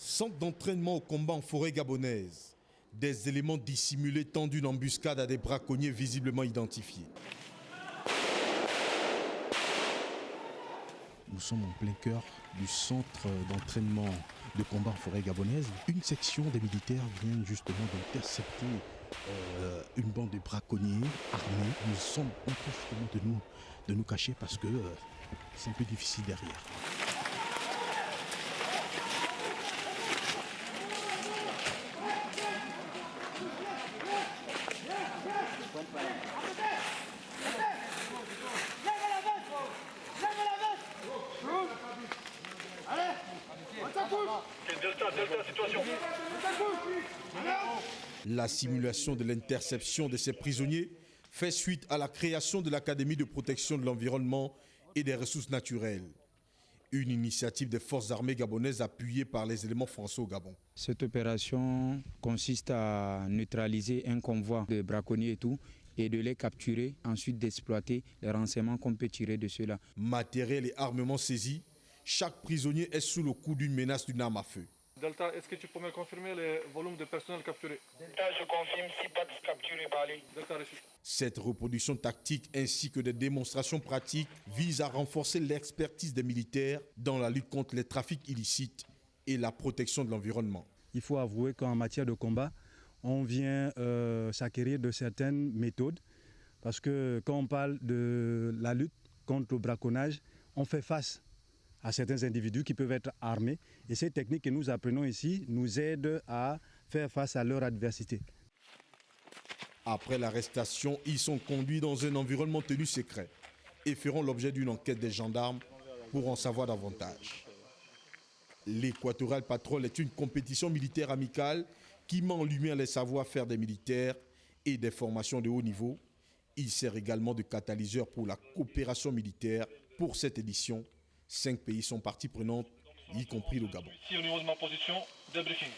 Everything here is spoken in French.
Centre d'entraînement au combat en forêt gabonaise. Des éléments dissimulés tendent une embuscade à des braconniers visiblement identifiés. Nous sommes en plein cœur du centre d'entraînement de combat en forêt gabonaise. Une section des militaires vient justement d'intercepter une bande de braconniers armés. Nous sommes en train justement de nous cacher parce que c'est un peu difficile derrière. Delta, situation. La simulation de l'interception de ces prisonniers fait suite à la création de l'Académie de protection de l'environnement et des ressources naturelles. Une initiative des forces armées gabonaises appuyée par les éléments français au Gabon. Cette opération consiste à neutraliser un convoi de braconniers et tout, et de les capturer, ensuite d'exploiter les renseignements qu'on peut tirer de cela. Matériel et armement saisis, chaque prisonnier est sous le coup d'une menace d'une arme à feu. Delta, est-ce que tu peux me confirmer les volumes de personnel capturé? Delta, je confirme 6 pattes capturées par les. Delta reçu. Cette reproduction tactique ainsi que des démonstrations pratiques visent à renforcer l'expertise des militaires dans la lutte contre les trafics illicites et la protection de l'environnement. Il faut avouer qu'en matière de combat, on vient s'acquérir de certaines méthodes parce que quand on parle de la lutte contre le braconnage, on fait face à certains individus qui peuvent être armés et ces techniques que nous apprenons ici nous aident à faire face à leur adversité. Après l'arrestation, ils sont conduits dans un environnement tenu secret et feront l'objet d'une enquête des gendarmes pour en savoir davantage. L'Équatorial Patrol est une compétition militaire amicale qui met en lumière les savoir-faire des militaires et des formations de haut niveau. Il sert également de catalyseur pour la coopération militaire. Pour cette édition, 5 pays sont parties prenantes, y compris le Gabon. Ici au niveau de ma position, débriefing.